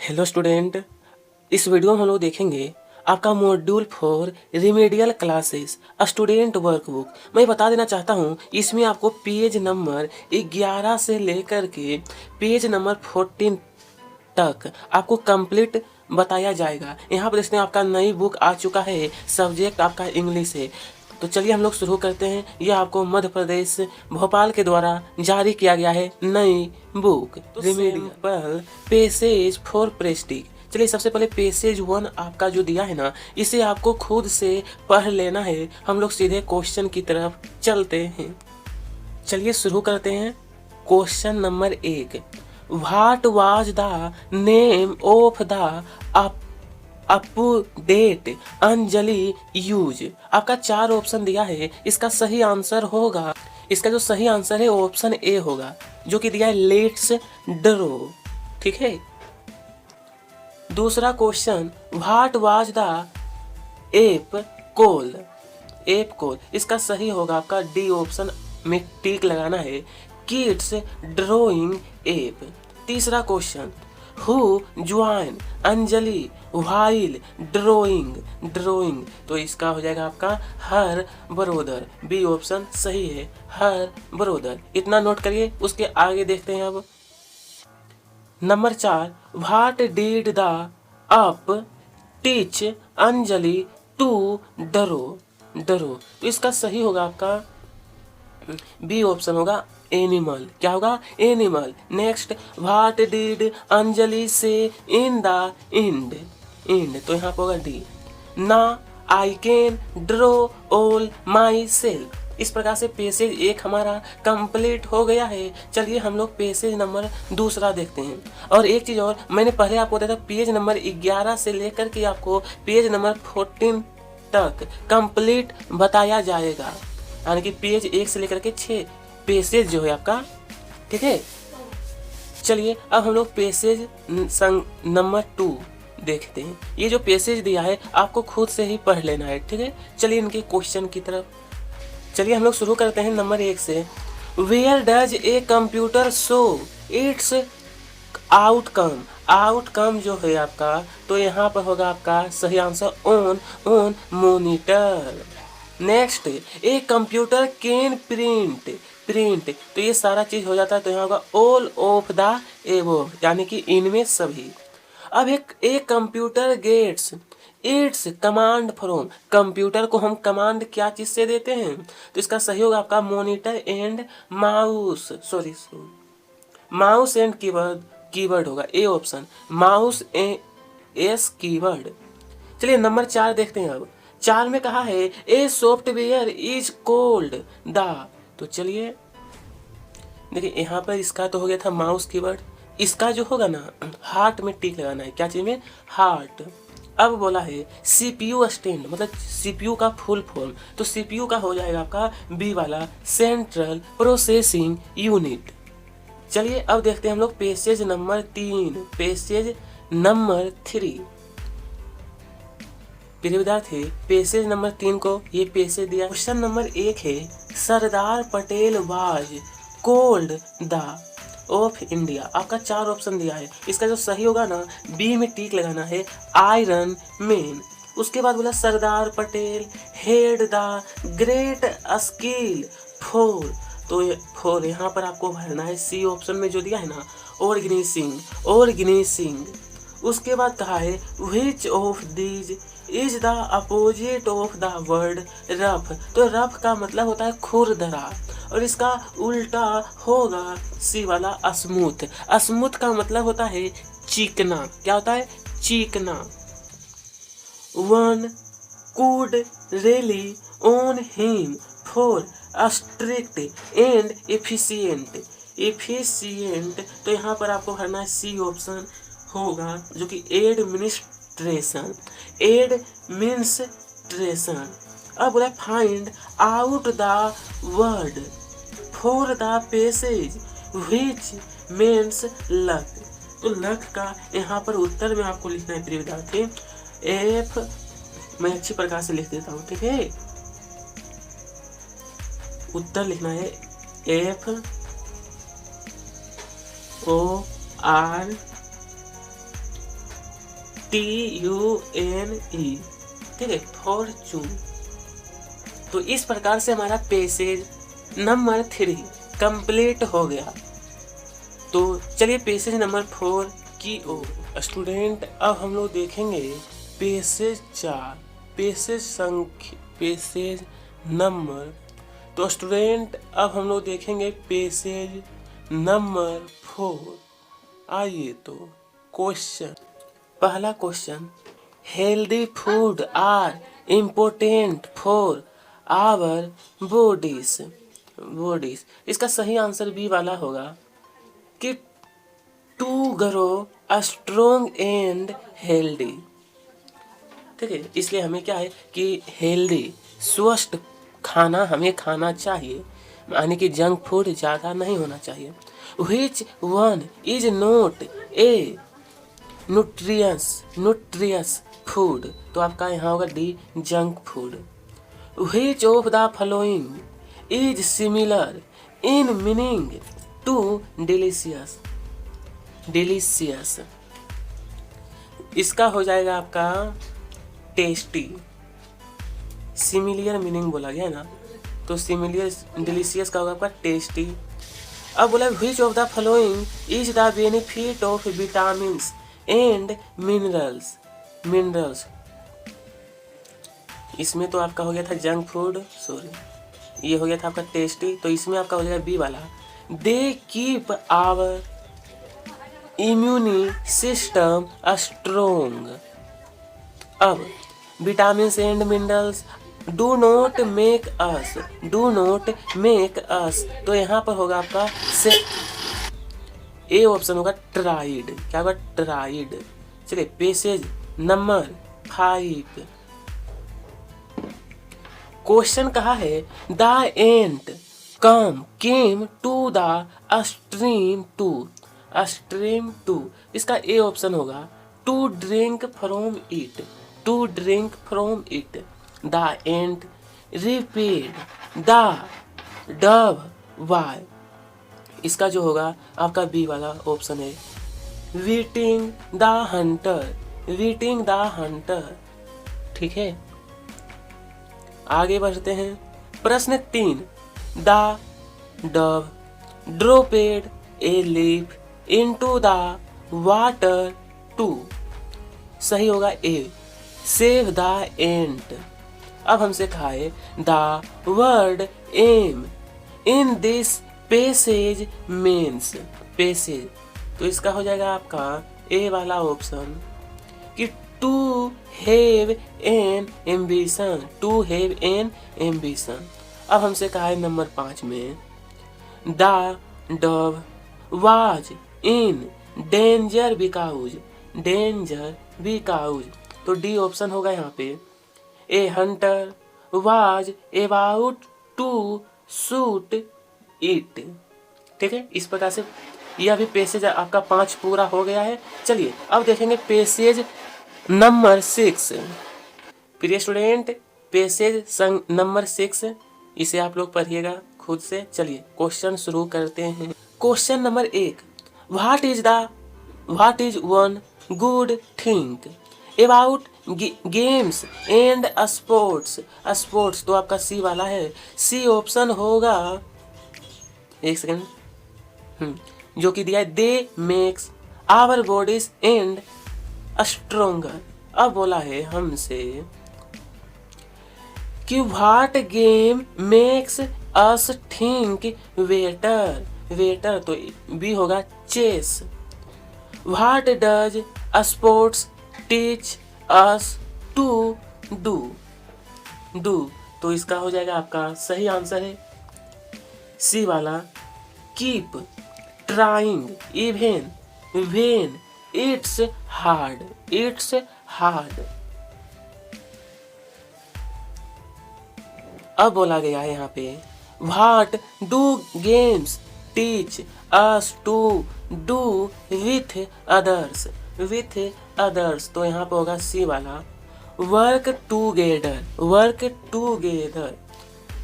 Hello student, इस video में हम लोग देखेंगे आपका module 4 remedial classes student workbook. मैं बता देना चाहता हूँ इसमें आपको पेज नंबर 11 से लेकर के पेज नंबर 14 तक आपको कंप्लीट बताया जाएगा। यहाँ पर देखते हैं आपका नई बुक आ चुका है, सब्जेक्ट आपका इंग्लिश है। तो चलिए हम लोग शुरू करते हैं। यह आपको मध्य प्रदेश भोपाल के द्वारा जारी किया गया है नई book remedial passage for prestige. चलिए सबसे पहले पेसेज 1 आपका जो दिया है ना, इसे आपको खुद से पढ़ लेना है। हम लोग सीधे क्वेश्चन की तरफ चलते हैं। चलिए शुरू करते हैं। Question number 1, what was the name of the update Anjali use. आपका 4 ऑप्शन दिया है, इसका सही आंसर होगा, इसका जो सही आंसर है ऑप्शन ए होगा, जो कि दिया है लेट्स ड्रो। ठीक है। दूसरा question, what was the app call. App call, इसका सही होगा आपका डी ऑप्शन में टिक लगाना है, किड्स ड्राइंग एप। तीसरा question, who join Anjali while drawing. तो इसका हो जाएगा आपका हर ब्रदर, बी ऑप्शन सही है, हर ब्रदर। इतना नोट करिए, उसके आगे देखते हैं अब। Number 4, what did the up teach Anjali to draw. तो इसका सही होगा आपका बी ऑप्शन होगा एनिमल। क्या होगा? Animal. Next, what did Anjali से इन द एंड। तो यहाँ पर होगा डी। ना I can draw all my self. इस प्रकार से पेसेज 1 हमारा कंप्लीट हो गया है। चलिए हम लोग पेसेज नंबर 2 देखते हैं। और एक चीज़ और, मैंने पहले आपको बताया था पेज नंबर 11 से लेकर के आपको पेज नंबर 14 तक कंप्लीट बताया जाएगा, यानी कि पेज 1 से लेकर के 6 पेसेज जो है आपका। ठीक है। चलिए अब हम लोग पेसेज नंबर 2 देखते हैं। ये जो पेसेज दिया है आपको खुद से ही पढ़ लेना है। ठीक है। चलिए इनके क्वेश्चन की तरफ चलिए हम लोग शुरू करते हैं नंबर 1 से। Where does a computer show its outcome जो है आपका, तो यहाँ पर होगा आपका सही answer on monitor. Next, a computer can print, तो ये सारा चीज हो जाता है, तो यहाँ होगा ऑल ऑफ द एबोव, यानी कि इनमें सभी। अब एक computer gets its command from. Computer को हम कमांड क्या चीज से देते हैं, तो इसका सही होगा आपका monitor and mouse. Mouse and keyword होगा a option, mouse as keyword. चलिए नंबर 4 देखते हैं। अब 4 में कहा है a software is called the. तो चलिए देखिए यहाँ पर इसका तो हो गया था माउस कीवर्ड, इसका जो होगा ना हार्ट में टिक लगाना है। क्या चीज में? हार्ट। अब बोला है सीपीयू स्टैंड, मतलब सीपीयू का फुल फॉर्म, तो सीपीयू का हो जाएगा आपका बी वाला, सेंट्रल प्रोसेसिंग यूनिट। चलिए अब देखते हैं हम लोग पेसेज नंबर 3। पेसेज नंबर 3 प्रिय विद्यार्थी, पेसेज नंबर 3 को ये पेसेज दिया। क्वेश्चन नंबर 1 है, Sardar Patel was called the of India. आपका 4 ऑप्शन दिया है, इसका जो सही होगा ना बी में टिक लगाना है, आयरन मैन। उसके बाद बोला Sardar Patel had the great skill for, तो फॉर यहाँ पर आपको भरना है सी ऑप्शन में जो दिया है ना, ऑर्गेनाइजिंग। उसके बाद कहा है which of these is the opposite of the word rough. तो रफ का मतलब होता है खुरदरा, और इसका उल्टा होगा सी वाला स्मूथ। स्मूथ का मतलब होता है चिकना। क्या होता है? चिकना। One could rely on him for strict and efficient. तो यहाँ पर आपको भरना है सी ऑप्शन होगा, जो कि एडमिनिस्ट्रेशन। अब बोला find out the word for the passage which means luck. तो लक का यहाँ पर उत्तर में आपको लिखना है प्रिय विद्यार्थी, एफ, मैं अच्छी प्रकार से लिख देता हूँ। ठीक है। उत्तर लिखना है FOR TUNE, ठीक है, फॉर्चून। तो इस प्रकार से हमारा पेसेज नंबर 3 कंप्लीट हो गया। तो चलिए पेसेज नंबर 4 की ओर स्टूडेंट अब हम लोग देखेंगे पेसेज 4, पेसेज नंबर। तो स्टूडेंट अब हम लोग देखेंगे पेसेज नंबर 4। आइए तो क्वेश्चन, पहला question, healthy food are important for our bodies. इसका सही आंसर बी वाला होगा कि to grow strong and healthy. ठीक है, इसलिए हमें क्या है कि हेल्दी स्वस्थ खाना हमें खाना चाहिए, यानी कि जंक फूड ज़्यादा नहीं होना चाहिए। Which one is not a nutritious food? तो आपका यहाँ होगा D, junk food. Which of the following is similar in meaning to delicious? इसका हो जाएगा आपका टेस्टी। सिमिलियर मीनिंग बोला गया ना, तो सिमिलियर डिलीशियस का होगा आपका टेस्टी। अब बोला which of the following is the benefit of vitamins and minerals. इसमें तो आपका हो गया था जंक फूड, सॉरी ये हो गया था आपका टेस्टी, तो इसमें आपका हो जाएगा बी वाला, they keep our immune system strong. अब vitamins and minerals do not make us, तो यहाँ पर होगा आपका से ए ऑप्शन होगा ट्राइड। क्या होगा? ट्राइड। चलिए पेसेज नंबर 5, क्वेश्चन कहा है the ant came to the stream to. इसका ए ऑप्शन होगा to drink from it. The ant repaid the dove why. इसका जो होगा आपका बी वाला ऑप्शन है वीटिंग द हंटर। ठीक है, आगे बढ़ते हैं। प्रश्न 3, the dove dropped a leaf into the water to. सही होगा ए, सेव द एंट। अब हमसे खाए the word M in this passage means passage, तो इसका हो जाएगा आपका ए वाला ऑप्शन कि टू हैव एन एम्बिशन। अब हमसे कहा है नंबर 5 में the dove was in danger because, तो डी ऑप्शन होगा यहाँ पे a hunter was about to shoot it. ठीक है, इस प्रकार से यह भी पेसेज आपका 5 पूरा हो गया है। चलिए अब देखेंगे पेसेज नंबर 6। प्रिय स्टूडेंट, पेसेज नंबर 6 इसे आप लोग पढ़िएगा खुद से। चलिए क्वेश्चन शुरू करते हैं। Question number 1, what is one good thing about games and sports. तो आपका सी वाला है, सी ऑप्शन होगा, एक सेकंड, जो कि दिया है they makes our bodies and stronger. अब बोला है हमसे कि what game makes us think better, तो बी होगा chess. What does sports teach us to do, तो इसका हो जाएगा आपका सही आंसर है सी वाला, keep trying even when it's hard. अब बोला गया है यहाँ पे what do games teach us to do with others, तो यहाँ पे होगा सी वाला, वर्क टूगेदर।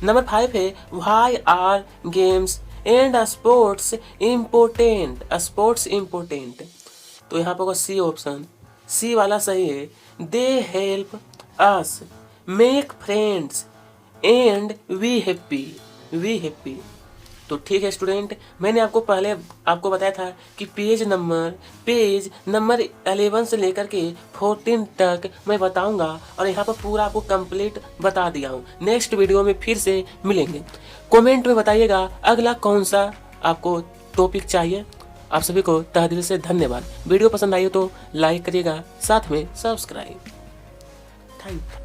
नंबर 5 है why are games and sports important, तो यहाँ पे होगा सी ऑप्शन, सी वाला सही है। They help us make friends and we happy. तो ठीक है स्टूडेंट, मैंने आपको बताया था कि पेज नंबर 11 से लेकर के 14 तक मैं बताऊंगा, और यहाँ पर पूरा आपको कंप्लीट बता दिया हूँ। नेक्स्ट वीडियो में फिर से मिलेंगे। कमेंट में बताइएगा अगला कौन सा आपको टॉपिक चाहिए। आप सभी को तहे दिल से धन्यवाद। वीडियो पसंद आई हो तो लाइक करिएगा, साथ में सब्सक्राइब। Thank you.